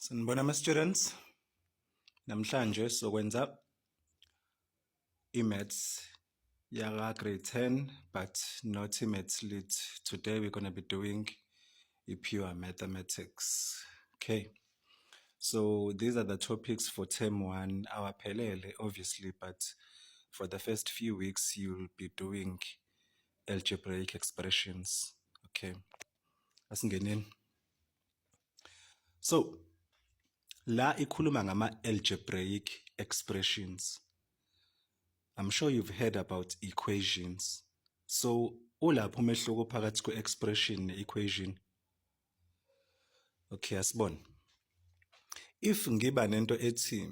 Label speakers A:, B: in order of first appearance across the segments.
A: Sanibona ma-students, namhlanje sokwenza i-maths yaka grade 10 but not i-maths lit. Today we're going to be doing pure mathematics. Okay, so these are the topics for term 1, awaphelele obviously, but for the first few weeks you'll be doing algebraic expressions. Okay, asingeneni. So la ikhuluma ngama-algebraic expressions. I'm sure you've heard about equations. So ulapho umehluko phakathi kwe-expression ne-equation. Okay, asibone. If ngiba nento ethi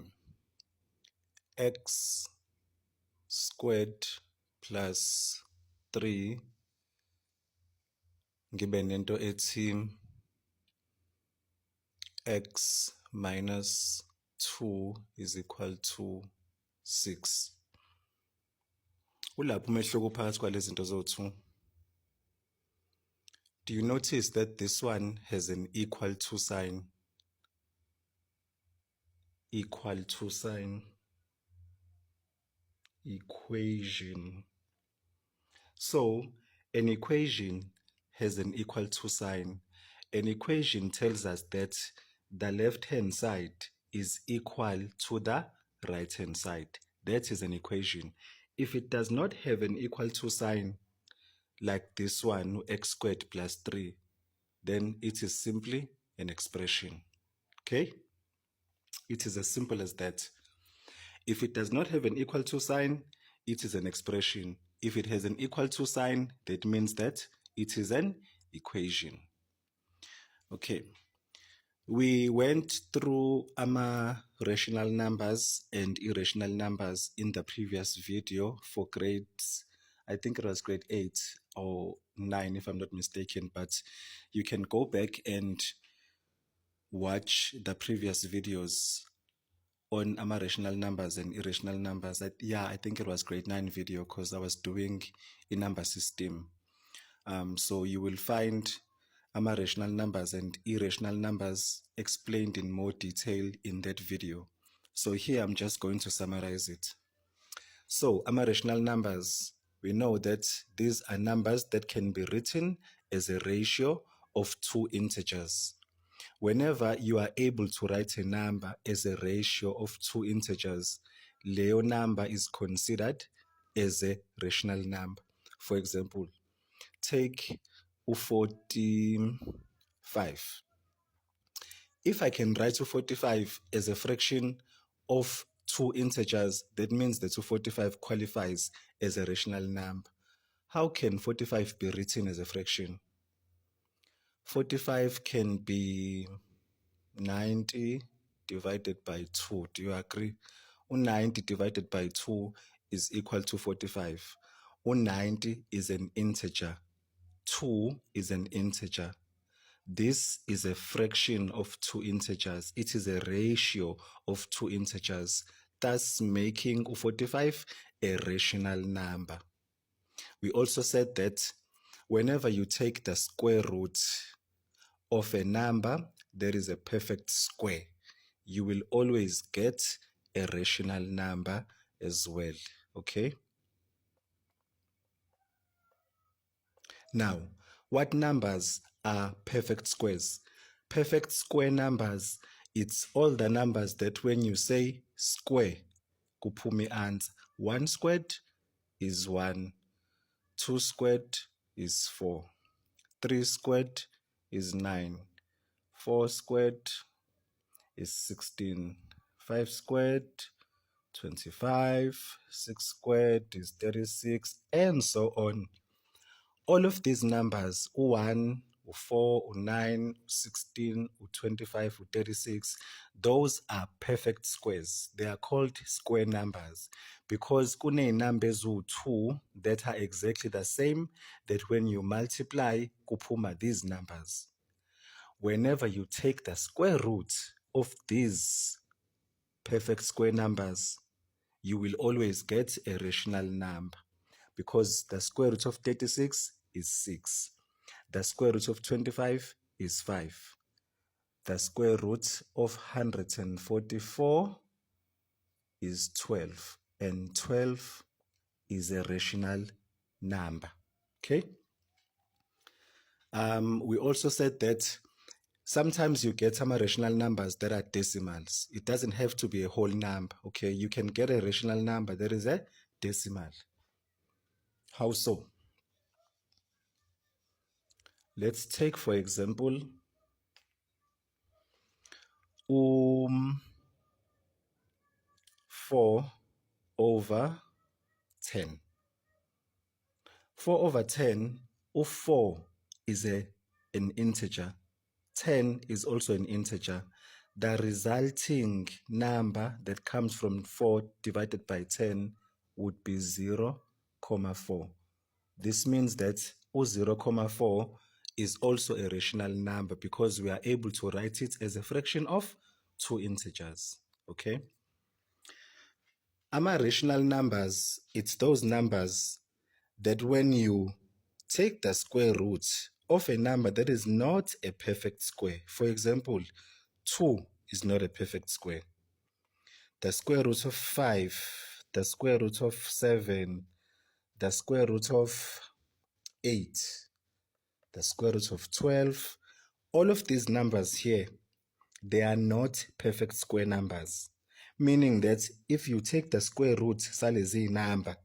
A: x squared plus 3 ngibe nento ethi x minus 2 is equal to 6. Ulapho umehluko phakathi kwalezi zinto zo-2. Do you notice that this one has an equal to sign? Equal to sign. Equation. So an equation has an equal to sign. An equation tells us that the left hand side is equal to the right hand side. That is an equation. If it does not have an equal to sign, like this one, x squared plus 3, then it is simply an expression. Okay? It is as simple as that. If it does not have an equal to sign, it is an expression. If it has an equal to sign, that means that it is an equation. Okay. We went through rational numbers and irrational numbers in the previous video for grades, I think it was grade 8 or 9 if I'm not mistaken, but you can go back and watch the previous videos on rational numbers and irrational numbers. I think it was grade 9 video because I was doing a number system. So you will find rational numbers and irrational numbers explained in more detail in that video. So here I'm just going to summarize it. So rational numbers, we know that these are numbers that can be written as a ratio of 2 integers. Whenever you are able to write a number as a ratio of 2 integers, leo number is considered as a rational number. For example, take 45. If I can write 45 as a fraction of 2 integers, that means that 45 qualifies as a rational number. How can 45 be written as a fraction? 45 can be 90 divided by 2. Do you agree? 90 divided by 2 is equal to 45. 90 is an integer. 2 is an integer. This is a fraction of 2 integers. It is a ratio of 2 integers, thus making 45 a rational number. We also said that whenever you take the square root of a number, there is a perfect square. You will always get a rational number as well. Okay? Now, what numbers are perfect squares? Perfect square numbers, it's all the numbers that when you say square, kupumi answer. 1 squared is 1. 2 squared is 4. 3 squared is 9. 4 squared is 16. 5 squared, 25. 6 squared is 36, and so on. All of these numbers, 1, 4, 9, 16, 25, 36, those are perfect squares. They are called square numbers because kune numbers 2 that are exactly the same, that when you multiply, kupuma these numbers. Whenever you take the square root of these perfect square numbers, you will always get a rational number, because the square root of 36 is 6. The square root of 25 is 5. The square root of 144 is 12, and 12 is a rational number. Okay. We also said that sometimes you get some rational numbers that are decimals. It doesn't have to be a whole number. Okay, you can get a rational number that is a decimal. How so? Let's take, for example, 4 over 10. 4 over 10, 4 is an integer. 10 is also an integer. The resulting number that comes from 4 divided by 10 would be 0,4. This means that 0,4 is also a rational number because we are able to write it as a fraction of two integers. Okay? Rational numbers, it's those numbers that when you take the square root of a number that is not a perfect square. For example, 2 is not a perfect square. The square root of 5, the square root of 7, the square root of 8, the square root of 12, all of these numbers here, they are not perfect square numbers. Meaning that if you take the square root salezi number,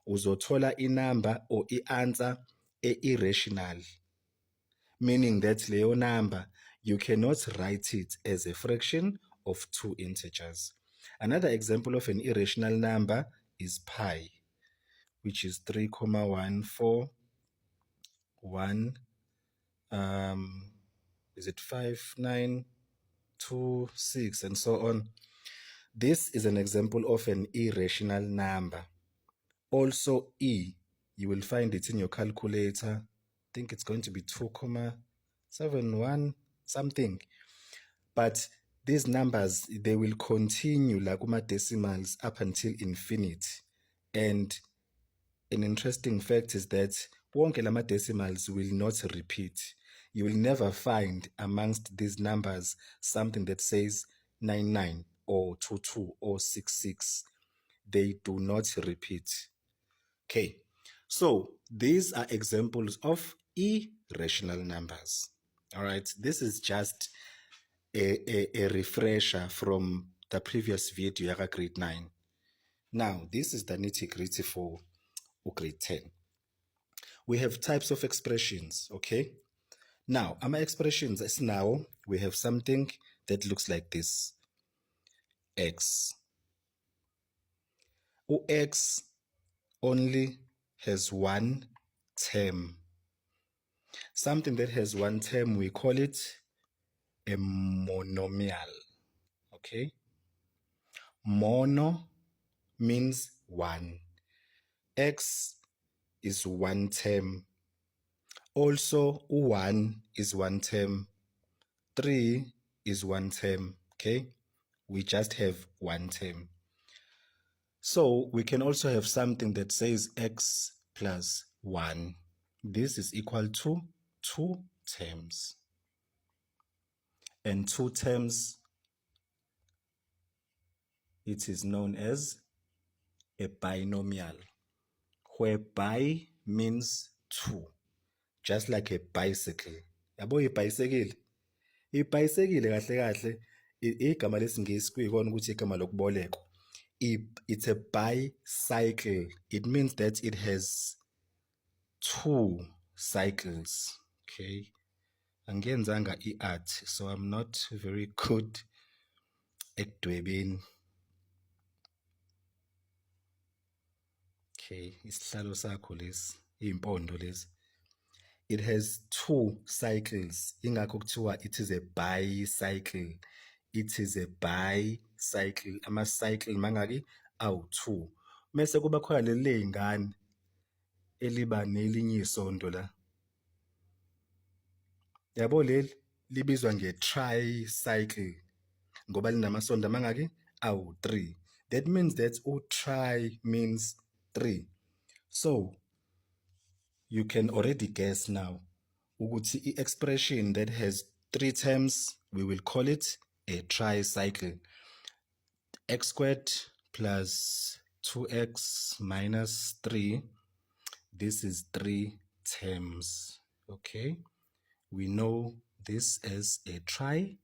A: uzothola inumber or i-answer irrational. Meaning that leyo number, you cannot write it as a fraction of two integers. Another example of an irrational number is pi, which is 3,141, is it 5926, and so on. This is an example of an irrational number. Also, E, you will find it in your calculator. I think it's going to be 2,71 something. But these numbers, they will continue like decimals up until infinity. And an interesting fact is that wonke lama decimals will not repeat. You will never find amongst these numbers something that says 99 or 22 or 66. They do not repeat. Okay, so these are examples of irrational numbers. All right, this is just a refresher from the previous video, grade 9. Now, this is the nitty-gritty for grade 10. We have types of expressions, okay? Now, our expressions is now, we have something that looks like this. X. X only has one term. Something that has one term, we call it a monomial, okay? Mono means one. X is one term. Also, 1 is one term. 3 is one term, okay? We just have one term. So we can also have something that says x plus 1. This is equal to 2 terms. And 2 terms, it is known as a binomial, where bi means 2, just like a bicycle. Yabo ibhayisekile? Ibhayisekile kahle kahle igama lesingisi kuyikona ukuthi igama lokubolekwa. It's a bicycle. It means that it has 2 cycles. Okay. Angiyenzanga i-art, so I'm not very good ekudwebeni. Okay, isihlalo sakho lesi, impondo lesi. It has 2 cycles. Ingakho kuthiwa it is a bicycle. It is a bicycle. Ama-cycle mangaki awu-2. Mese kuba khona leli ley'ngane eliba nelinye isondo la. Yabo leli libizwa nge-tricycle ngoba linamasondo amangaki awu-3. That means that u-tri means 3. So you can already guess now ukuthi i-expression that has 3 terms, we will call it a tricycle. X squared plus 2x minus 3. This is 3 terms. Okay, we know this as a trinomial.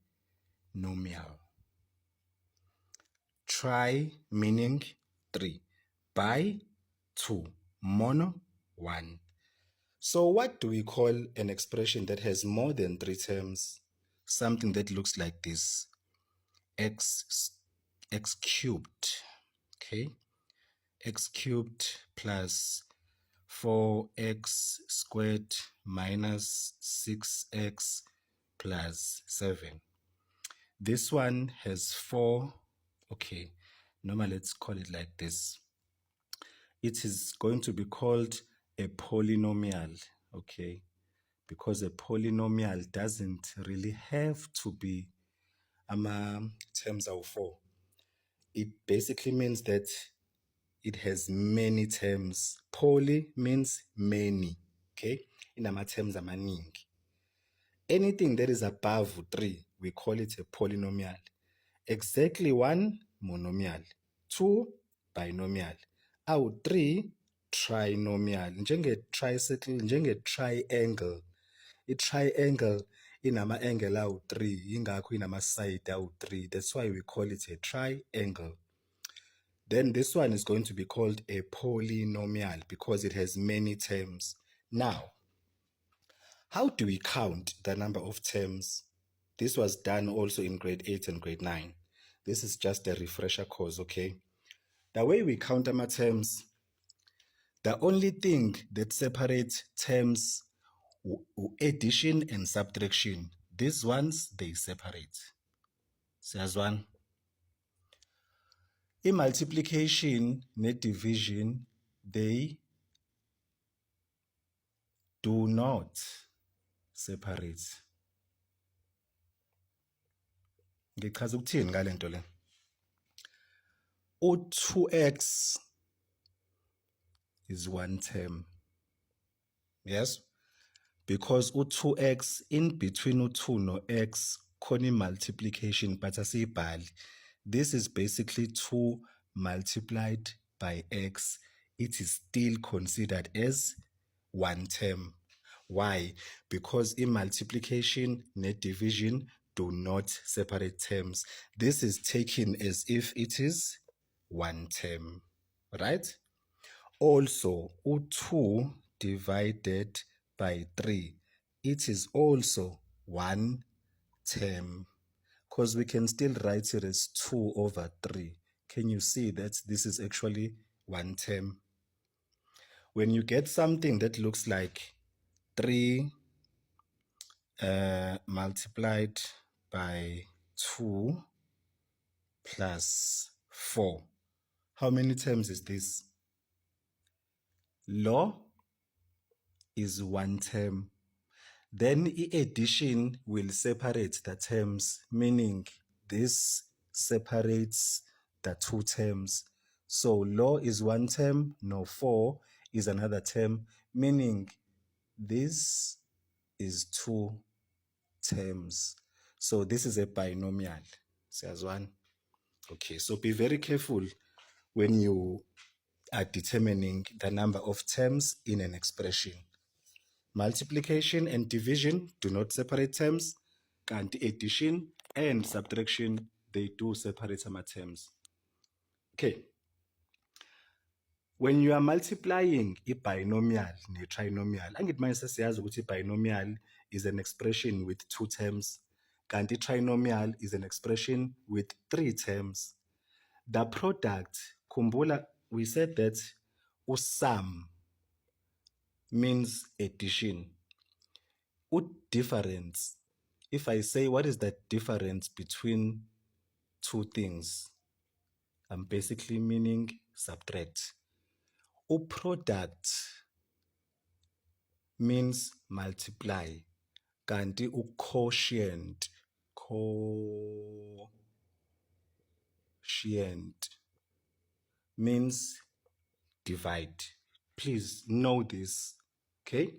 A: Tri meaning 3, bi 2, mono 1. So what do we call an expression that has more than 3 terms? Something that looks like this: x cubed. Okay, x cubed plus 4x squared minus 6x plus 7. This one has 4. Okay, normally let's call it like this. It is going to be called a polynomial, okay, because a polynomial doesn't really have to be terms of 4. It basically means that it has many terms. Poly means many, okay, inama terms amaningi. Anything that is above 3, we call it a polynomial. Exactly 1, monomial. 2, binomial. 3, trinomial. Njenge-tricycle, njenge-triangle. I-triangle inama-angle awu-3, yingakho inama-side awu-3. That's why we call it a triangle. Then this one is going to be called a polynomial because it has many terms. Now, how do we count the number of terms? This was done also in grade 8 and grade 9. This is just a refresher course, okay? The way we count our terms, the only thing that separates terms, addition and subtraction, these ones, they separate. Says one. In multiplication, net division, they do not separate. Ngichaza ukuthini ngale nto le? U2x is one term. Yes? Because u2x in between u2 no x khona multiplication but asiyibhali. This is basically 2 multiplied by x. It is still considered as one term. Why? Because in multiplication, net division do not separate terms. This is taken as if it is one term, right? Also, u2 divided by 3, it is also one term, because we can still write it as 2 over 3. Can you see that this is actually one term? When you get something that looks like 3 multiplied by 2 plus 4, how many terms is this? Law is one term. Then addition will separate the terms, meaning this separates the 2 terms. So law is one term, no 4 is another term, meaning this is 2 terms. So this is a binomial. Says one. Okay, so be very careful when you are determining the number of terms in an expression. Multiplication and division do not separate terms, and addition and subtraction, they do separate some terms. Okay. When you are multiplying a binomial and a trinomial, angithi manje sesiyazi ukuthi binomial is an expression with 2 terms, kanti trinomial is an expression with 3 terms. The product, kumbula, we said that sum means addition. Difference, if I say what is the difference between 2 things, I'm basically meaning subtract. Product means multiply. Kanti quotient means divide. Please know this, okay?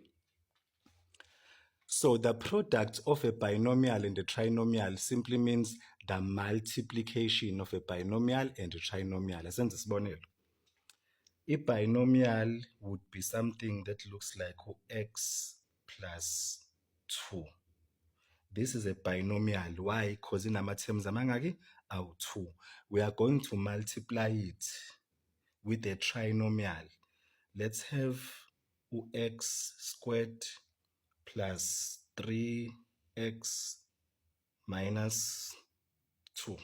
A: So the product of a binomial and a trinomial simply means the multiplication of a binomial and a trinomial. Asenze isibonelo. A binomial would be something that looks like x plus 2. This is a binomial. Why? Because in our terms amangaki awu 2. We are going to multiply it with a trinomial. Let's have x squared plus 3x minus 2.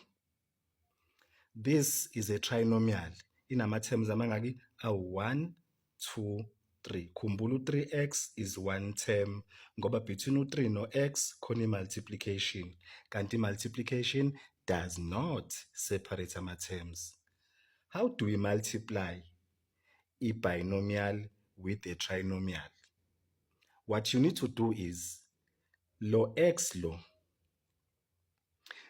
A: This is a trinomial. In our terms amangaki awu 1, 2, 3. Khumbula 3x is one term ngoba between u3 no x khona multiplication. Kanti multiplication does not separate our terms. How do we multiply a binomial with a trinomial? What you need to do is lo x lo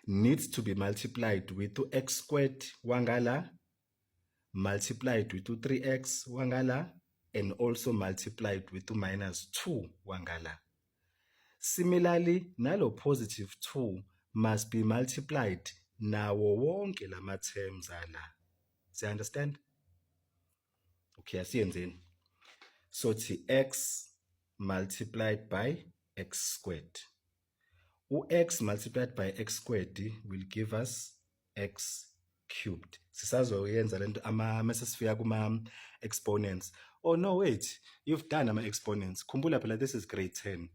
A: needs to be multiplied with 2x squared wangala, multiplied with 3x wangala, and also multiplied with minus 2 wangala. Similarly, nalo positive 2 must be multiplied nawo wonke lama terms ala. Do you understand? Okay, asiyenzeni. So x multiplied by x squared. X multiplied by x squared will give us x cubed. Sisazoyenza lento mase sifika kuma exponents. Oh no, wait. You've done ama exponents. Kumbula phela, this is grade 10.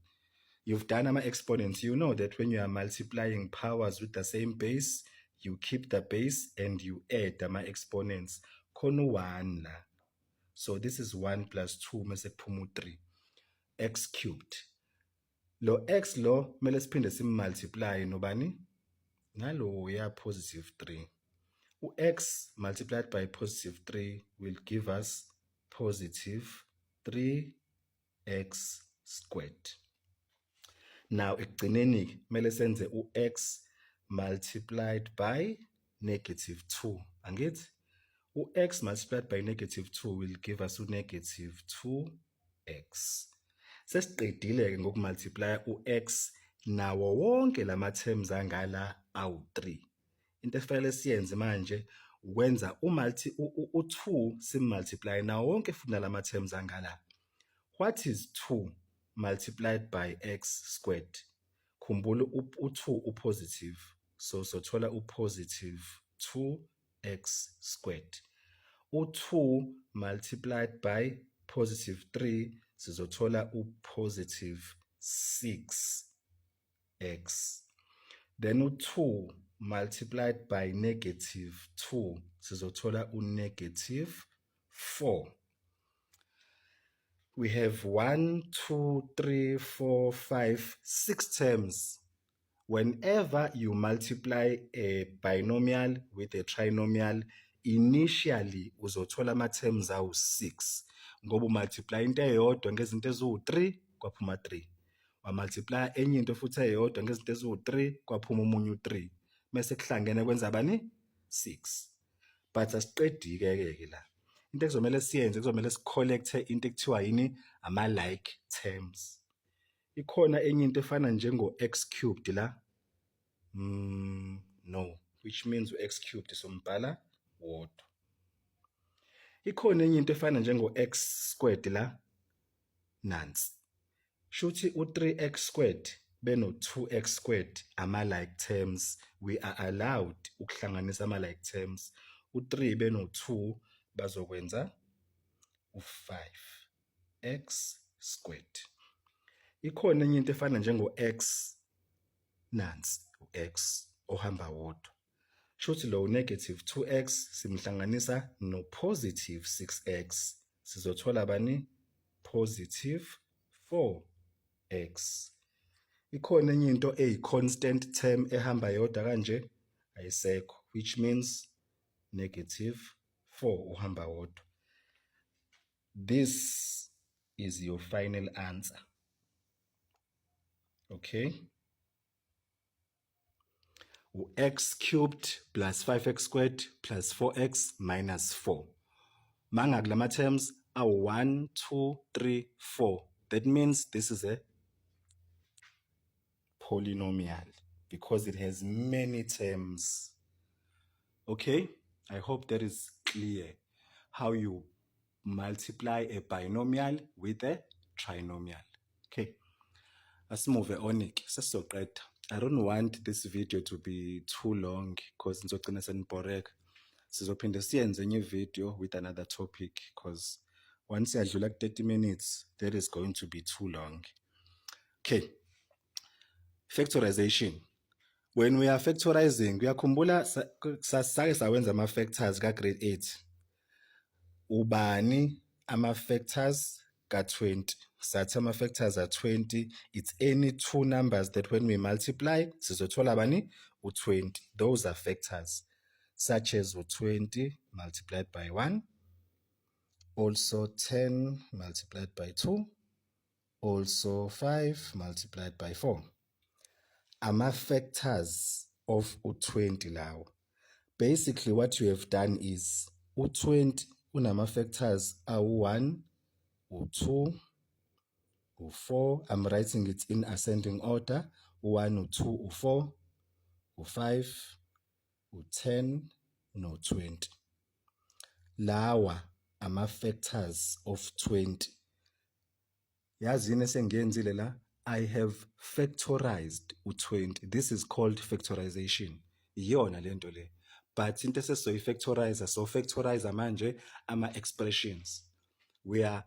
A: You've done ama exponents. You know that when you are multiplying powers with the same base, you keep the base and you add ama exponents. Khona 1 la. So this is 1 plus 2 mase kuphuma 3. X cubed. Lo x lo mele siphinde simmultiply nobani? Nalo ya positive 3. X multiplied by positive 3 will give us positive 3x squared. Now ekugcineni mele senze x multiplied by negative 2. Angithi? X multiplied by negative 2 will give us negative 2x. Sesiqedile ngokumultiply x nawo wonke lama terms angala awu3. Into efanele siyenze manje ukwenza u2 simmultiply nawo wonke futhi nalama terms angala. What is 2 multiplied by x squared? Khumbula u2 upositive. So sothola upositive 2x squared. U2 multiplied by positive 3 sizothola upositive 6x. Then u2 multiplied by negative 2 sizothola negative 4. We have 1, 2, 3, 4, 5, 6 terms. Whenever you multiply a binomial with a trinomial, initially uzothola ama terms awu 6 ngoba multiply into eyodwa ngezinto eziwu3 kwaphuma 3. Wa multiply enye into futhi eyodwa ngezinto eziwu3 kwaphuma umunye u3. Mase kuhlangene kwenza bani? 6. But asiqedi ke la. Into ekuzomela siyenze kuzomela sicollecte into ekuthiwa yini ama like terms. Ikhona enye into efana njengo x cubed la. No, which means x cubed sombhala wodwa. Ikhona enye into efana njengo x squared la. Nansi. Shuthi u3x squared beno 2x squared ama like terms. We are allowed ukuhlanganisa ama like terms. U3 beno 2 bazokwenza u5x squared. Ikhona enye into efana njengo x nansi u-x ohamba wodwa. Shuthi lo negative 2x simhlanganisa no positive 6x sizothola bani? Positive 4x. Ikhona enye into eyi-constant term ehamba yodwa kanje ayisekho, which means negative 4 uhamba wodwa. This is your final answer. Okay? X cubed plus 5x squared plus 4x minus 4. Manga kulama terms are 1, 2, 3, 4. That means this is a polynomial because it has many terms. Okay, I hope that is clear how you multiply a binomial with a trinomial. Okay, let's move on. I don't want this video to be too long because ngizogcina senibhoreka. Sizophinde siyenze enye video with another topic because once yadlula 30 minutes, that is going to be too long. Okay, factorization. When we are factorizing, uyakhumbula sake sawenza ama-factors ka-grade 8. Ubani ama-factors ka-20. Sathi ama-factors are 20. It's any two numbers that when we multiply, sizothola bani? U-20. Those are factors, such as u-20 multiplied by 1, also 10 multiplied by 2, also 5 multiplied by 4. Ama-factors of u-20 lawo. Basically, what you have done is u-20 unama-factors awu-1, u-2, u-4. I'm writing it in ascending order. U-1, u-2, u-4, u-5, u-10, no-20. Lawa ama-factors of 20. Yazini esengiyenzile la? I have factorized u-20. This is called factorization. Iyona lento le. But into esizoyi-factorize, so factorize manje ama-expressions. We are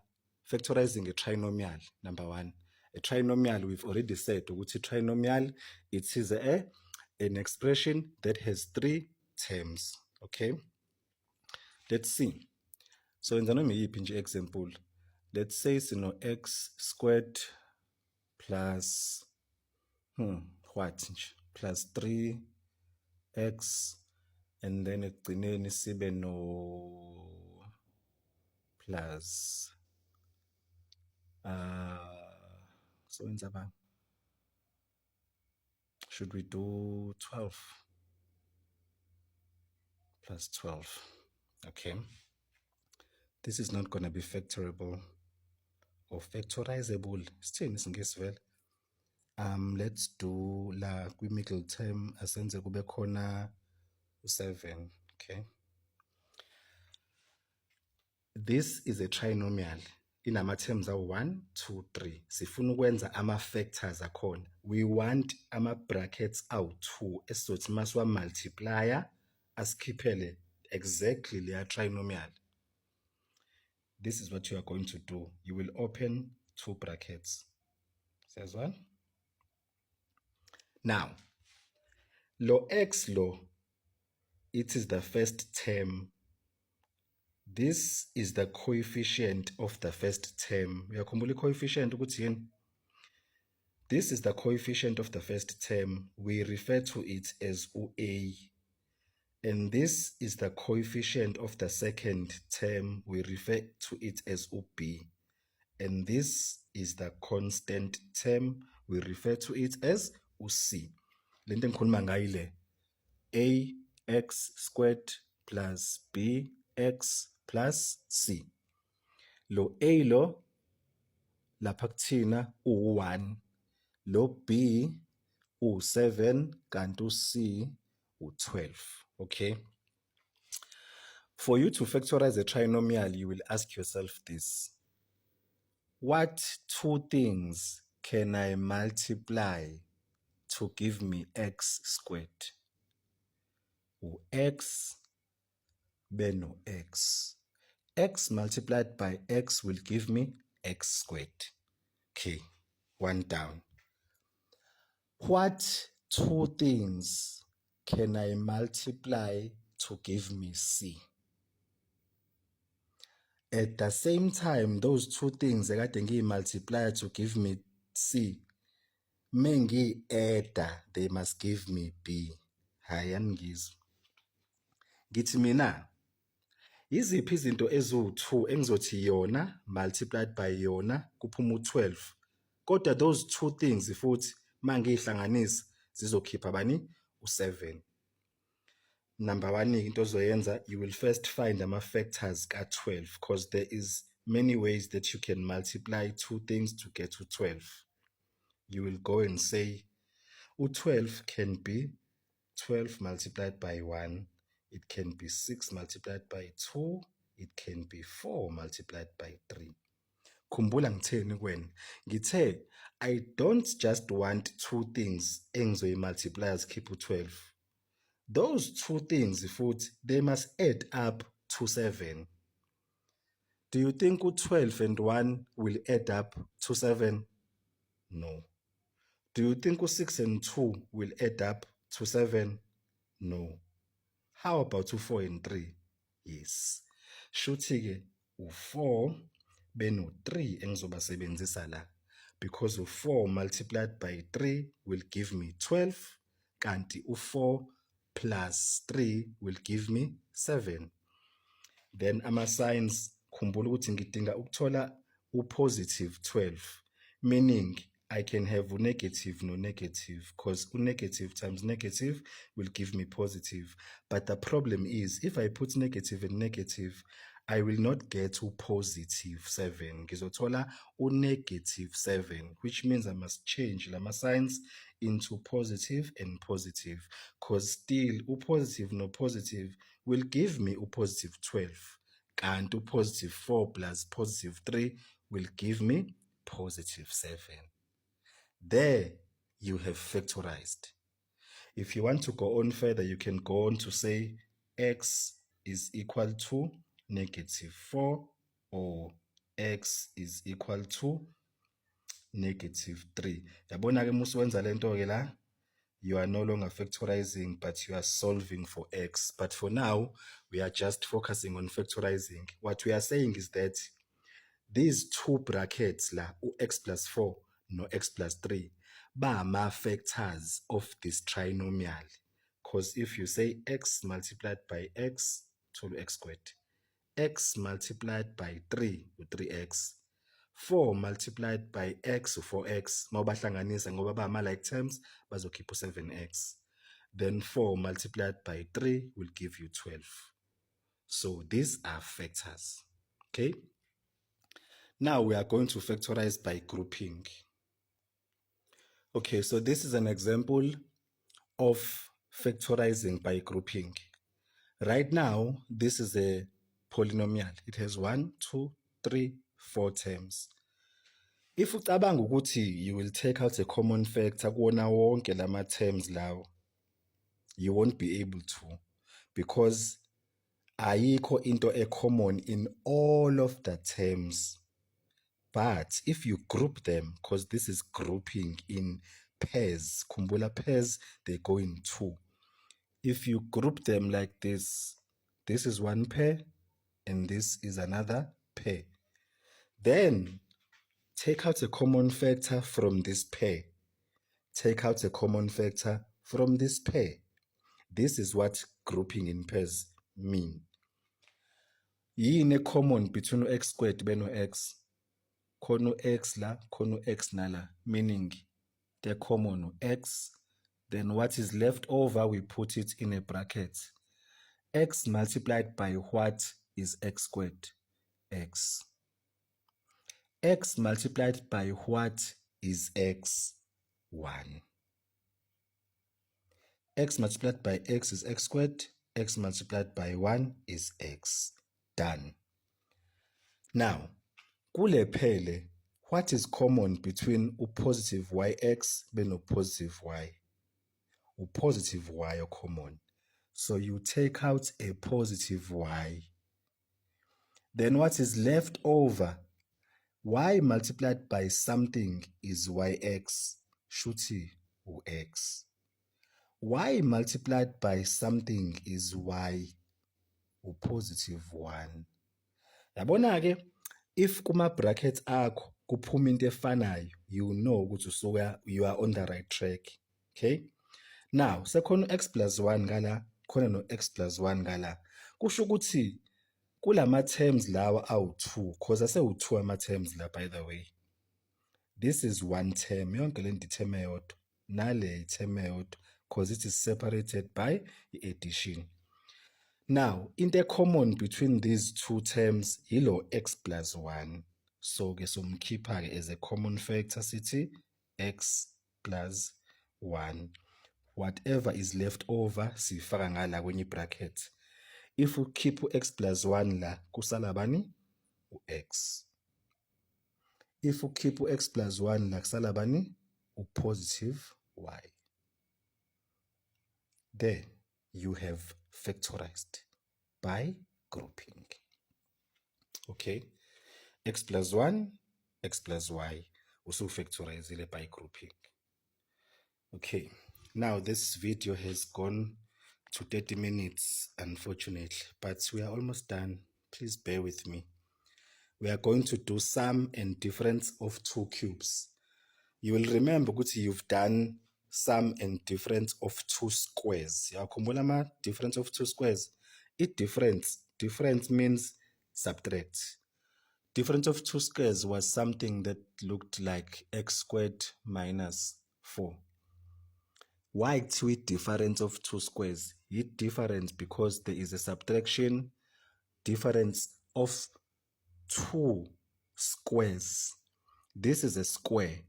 A: factorizing a trinomial, number one. A trinomial, we've already said, ukuthi trinomial, it is an expression that has 3 terms. Okay? Let's see. So in the example, let's say sino x squared plus plus 3x, and then ekugcineni sibe no plus so wenza bani? Should we do 12 plus 12? Okay, this is not going to be factorable or factorizable. Let's do la middle term asenze kube khona 7. Okay, this is a trinomial. Inama terms are 1, 2, 3. Sifuna ukwenza ama-factors akhona. We want ama-brackets awu-2 esizothi masiwa multiplier asikhiphele exactly leya trinomial. This is what you are going to do. You will open 2 brackets. Says what? Now, lo x lo, it is the first term. This is the coefficient of the first term. Uyakhumbula coefficient ukuthi yini? This is the coefficient of the first term. We refer to it as OA. And this is the coefficient of the second term. We refer to it as OB. And this is the constant term. We refer to it as OC. Lento engikhuluma ngayo le. AX squared plus BX plus C. Lo A lo lapha kuthina u1, lo B u7 kanti u-C u12. Okay, for you to factorize a trinomial, you will ask yourself this: what 2 things can I multiply to give me x squared? X beno x. X multiplied by x will give me x squared. Okay, 1 down. What 2 things can I multiply to give me C? At the same time, those 2 things ekade ngiyi-multiply to give me C, mengi-adda, they must give me B. Hayi aningizwa. Ngithi mina, yiziphi izinto eziwu-2 engizothi yona multiplied by yona kuphuma u12, kodwa those 2 things futhi mangiyihlanganisa zizokhipha bani? U7. Number 1 into ozoyenza, you will first find ama-factors ka-12 because there is many ways that you can multiply 2 things to get to 12. You will go and say U-12 can be 12 multiplied by 1. It can be 6 multiplied by 2. It can be 4 multiplied by 3. Khumbula ngitheni kuwena? Ngithe I don't just want two things engizoyi-multiply zikhiphe u-12. Those two things futhi they must add up to 7. Do you think u-12 and 1 will add up to 7? No. Do you think u-6 and 2 will add up to 7? No. How about u-4 and 3? Yes. Shuthi-ke u-4 beno-3 engizobasebenzisa la, because u-4 multiplied by 3 will give me 12, kanti u-4 plus 3 will give me 7. Then ama-signs, khumbula ukuthi ngidinga ukuthola u-positive 12, meaning I can have negative no negative, because negative times negative will give me positive. But the problem is, if I put negative and negative, I will not get positive 7. Ngizothola negative 7, which means I must change lama signs into positive and positive, because still positive no positive will give me positive 12. And positive 4 plus positive 3 will give me positive 7. There you have factorized. If you want to go on further, you can go on to say x is equal to negative 4 or x is equal to negative 3. Yabona ke musuwenza lento ke la, you are no longer factorizing, but you are solving for x. But for now, we are just focusing on factorizing. What we are saying is that these two brackets la, x plus 4 no x plus 3, ba factors of this trinomial. Because if you say x multiplied by x, to x squared, x multiplied by 3 3x, 4 multiplied by x 4x, mawubahlanganisa ngoba ba like terms bazokhipha 7x. Then 4 multiplied by 3 will give you 12. So these are factors. Okay? Now we are going to factorize by grouping. Okay, so this is an example of factorizing by grouping. Right now, this is a polynomial. It has 1, 2, 3, 4 terms. If ucabanga ukuthi you will take out a common factor kuwona wonke lama terms lawo, you won't be able to, because ayikho into common in all of the terms. But if you group them, because this is grouping in pairs, kumbula pairs, they go in 2. If you group them like this, this is one pair and this is another pair. Then take out a common factor from this pair. Take out a common factor from this pair. This is what grouping in pairs mean. Yini common between x squared beno x? Kono x la, kono x nala, meaning the common x. Then what is left over, we put it in a bracket. X multiplied by what is x squared? X. X multiplied by what is x? 1. X multiplied by x is x squared. X multiplied by 1 is x. Done. Now, kule phele, what is common between positive yx beno positive y? Positive y are common. So you take out a positive y. Then what is left over? Y multiplied by something is yx. Shuthi x. Y multiplied by something is y. Positive 1. Yabona ke, if kuma brackets akho kuphuma into efanayo, you know ukuthi you are on the right track. Okay? Now, sekhona x plus 1 ngala, khona no x plus 1 ngala. Kusho ukuthi kulama terms lawa awu2, because asewu2 ama terms la, by the way. This is one term, yonke le nto term eyodwa, nale term eyodwa, because it is separated by addition. Now, into common between these two terms yilo x plus 1. So ke somkhipha ke as a common factor sithi x plus 1. Whatever is left over sifaka ngala kwenye bracket. If we keep x plus 1 la kusala bani? U-x. If we keep x plus 1 la kusala bani? U-positive y. There you have factorized by grouping. Okay, x plus 1, x plus y, also factorized by grouping. Okay, now this video has gone to 30 minutes, unfortunately, but we are almost done. Please bear with me. We are going to do sum and difference of two cubes. You will remember that you've done sum and difference of two squares. Yakhumbula difference of two squares. Difference means subtract. Difference of two squares was something that looked like x squared minus 4. Why it's difference of two squares? It difference because there is a subtraction difference of two squares. This is a square.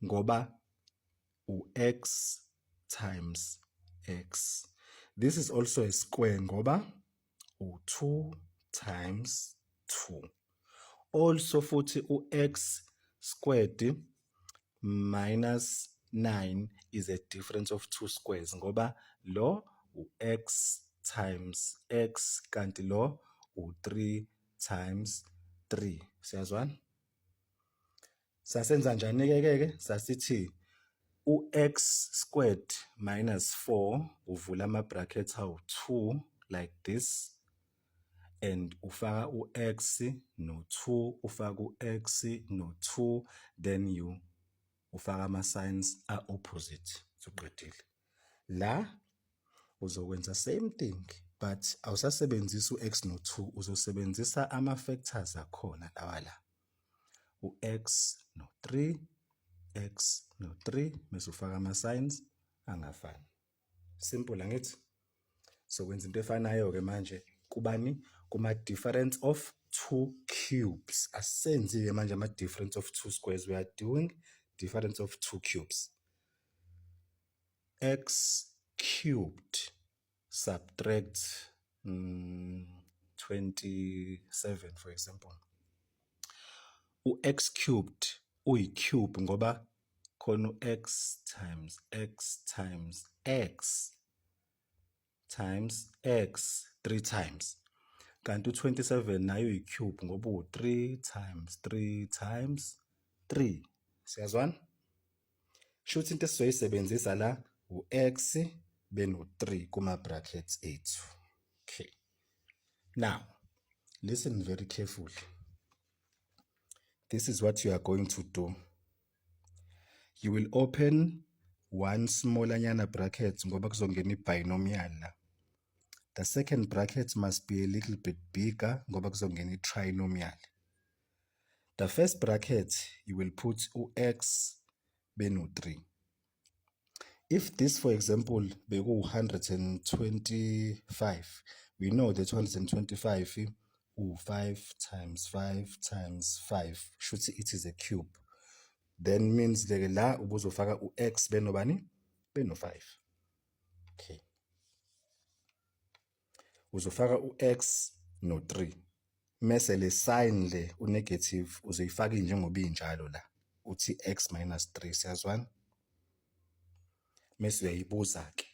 A: Ngoba x times x. This is also a square. Ngoba 2 times 2. Also futhi x squared minus 9 is a difference of two squares. Ngoba lo x times x kanti lo 3 times 3. Siyazwana? Sasenza njani ke? Sasithi x squared minus 4 uvula ama brackets awu 2 like this, and ufaka x no 2, ufaka x no 2, then you ufaka ama signs are opposite. Suqedile. La uzokwenza same thing, but awusasebenzisa x no 2, uzosebenzisa ama factors akhona lawa la. X no 3, x no 3, bese ufaka ama signs angafani. Simple angithi? So kwenza into efanayo ke manje kubani? Kuma difference of two cubes. Asenzi ke manje ama difference of two squares, we are doing difference of two cubes. X cubed subtract 27 for example. U-x cubed uyi-cube ngoba khona u-x times x times x times x 3 times. Kanti u-27 nayo uyi-cube ngoba u-3 times 3 times 3. Siyazwana? Shuthi into esizoyisebenzisa la u-x then u-3 kuma brackets ethu. Okay. Now, listen very carefully. This is what you are going to do. You will open one smallanyana bracket ngoba kuzongena i-binomial la. The second bracket must be a little bit bigger ngoba kuzongena i-trinomial. The first bracket you will put u-x then u-3. If this, for example, beku 125, we know that 225 5 times 5 times 5 should say it is a cube. Then means la ubuzofaka u-x beno bani? Beno 5. Okay. Uzofaka u-x no 3. Mese le sign le u-negative uzoyifaka njengoba injalo la. Uthi x minus 3. Siyazwana? Mese uyayibuza ke.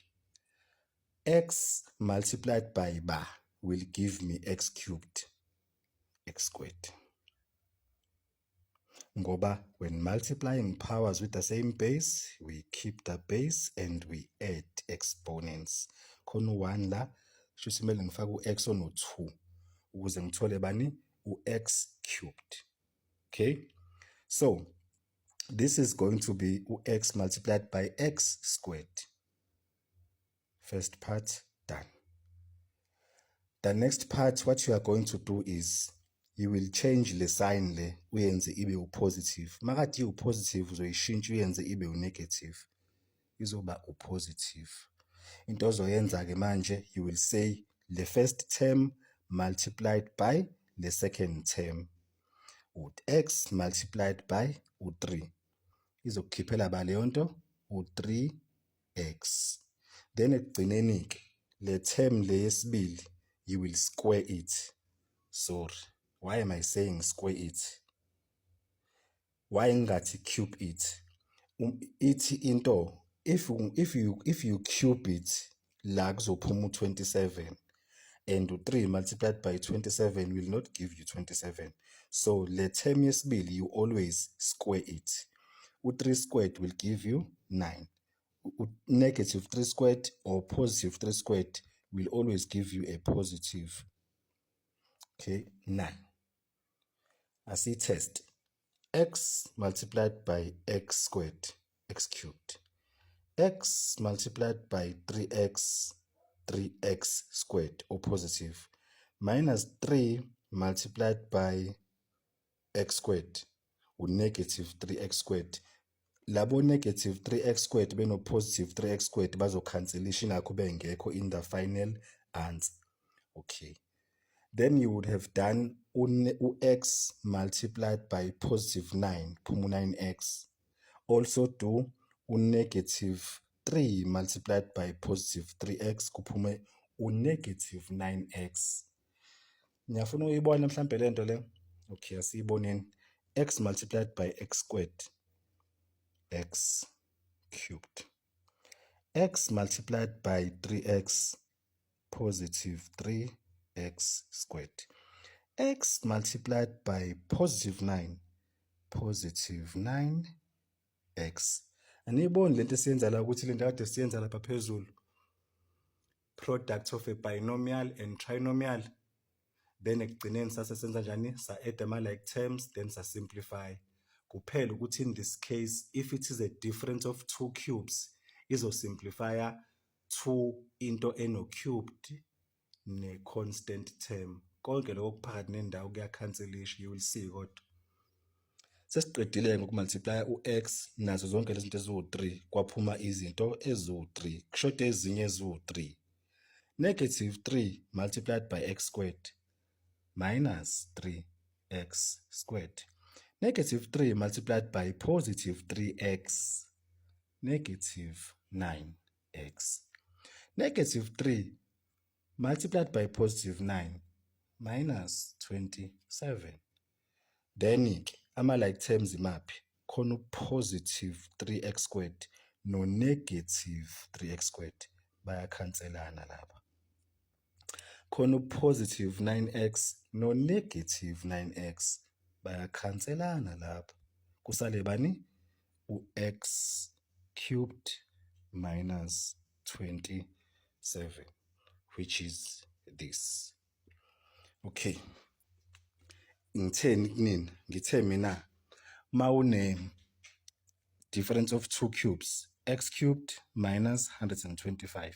A: X multiplied by ba will give me x cubed, x squared. Ngoba when multiplying powers with the same base, we keep the base and we add exponents. Khona u-1 la, shuthi kumele ngifake u-x ono 2 ukuze ngithole bani? U-x cubed. Okay? So, this is going to be u-x multiplied by x squared. First part done. The next part, what you are going to do is you will change the sign le uyenze ibe u-positive. Makati u-positive uzoyishintsha uyenze ibe u-negative. Izoba u-positive. Into ozoyenza ke manje, you will say the first term multiplied by the second term. Ut x multiplied by u-3. Izokukhiphela ba leyo nto u-3x. Then ekugcineni-ke le term le yesibili you will square it. Sorry, why am I saying square it? Why ngathi cube it? Ithi into if you cube it la kuzophuma u-27 and u-3 multiplied by 27 will not give you 27. So le term yesibili you always square it. U-3 squared will give you 9. Negative 3 squared or positive 3 squared will always give you a positive, okay, 9. Asi test. X multiplied by x squared, x cubed. X multiplied by 3x, 3x squared, or positive, minus 3 multiplied by x squared, or negative 3x squared. Labo negative 3x squared beno positive 3x squared bazokhanselisha ingakho bengekho in the final answer. Okay. Then you would have done x multiplied by positive 9, phuma 9x. Also do negative 3 multiplied by positive 3x, kuphume negative 9x. Ngiyafuna uyibona mhlambe lento le. Okay, asiyiboneni. X multiplied by x squared, x cubed. X multiplied by 3x, positive 3x squared. X multiplied by positive 9, positive 9x. Aniyiboni lento esiyenza la ukuthi lento kade siyenza lapha phezulu. Product of a binomial and trinomial. Then ekugcineni sasesenza njani? Sa-add ama-like terms, then sa-simplify. Kuphela ukuthi in this case, if it is a difference of 2 cubes, izo-simplify to into eno-cubed ne-constant term. Konke lokho kuphakathi nendawo kuyakhanselisha, you will see kodwa. Sesiqedile ngokumultiply u-x nazo zonke lezi zinto eziwu-3 kwaphuma izinto eziwu-3. Kushoda ezinye eziwu-3. Negative 3 multiplied by x squared minus 3x squared. Negative 3 multiplied by positive 3x, negative 9x. Negative 3 multiplied by positive 9 minus 27. Then ama-like terms imaphi? Khona positive 3x squared no negative 3x squared bayakhanselana lapha. Khona positive 9x no negative 9x bayakhanselana lapha. Kusale bani? U-x cubed minus 27, which is this. Okay. Ngithe mina mawune difference of 2 cubes, x cubed minus 125.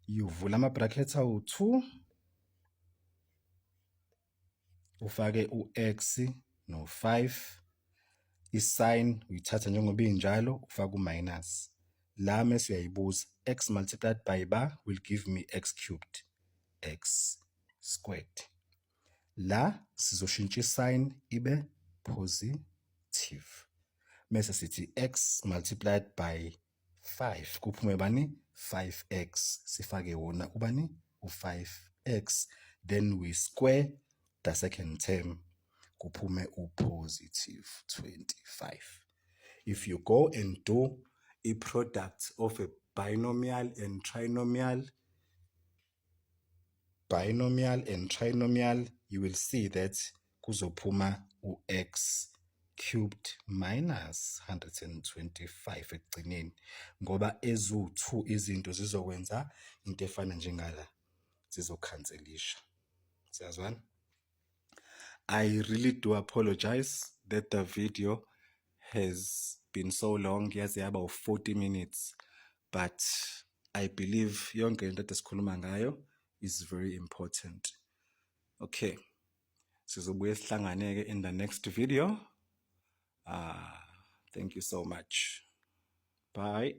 A: You vula ama brackets awu 2, ufake u-x no 5, i-sign uyithatha njengoba injalo, ufake u-minus. La mase uyayibuza, x multiplied by ba will give me x cubed, x squared. La sizoshintsha i-sign ibe positive. Mase sithi x multiplied by 5 kuphume bani? 5x. Sifake wona ubani? U-5x. Then we square the second term. Kuphume u-positive 25. If you go and do a product of a binomial and trinomial, you will see that kuzophuma u-x cubed minus 125 ekugcineni. Ngoba ezu-2 izinto zizokwenza into efana njengala, zizokhanselisha. Siyazwana? I really do apologize that the video has been so long. Yaze yaba u-40 minutes. But I believe yonke into esikhuluma ngayo is very important. Okay. Sizobuye sihlangane in the next video. Thank you so much. Bye.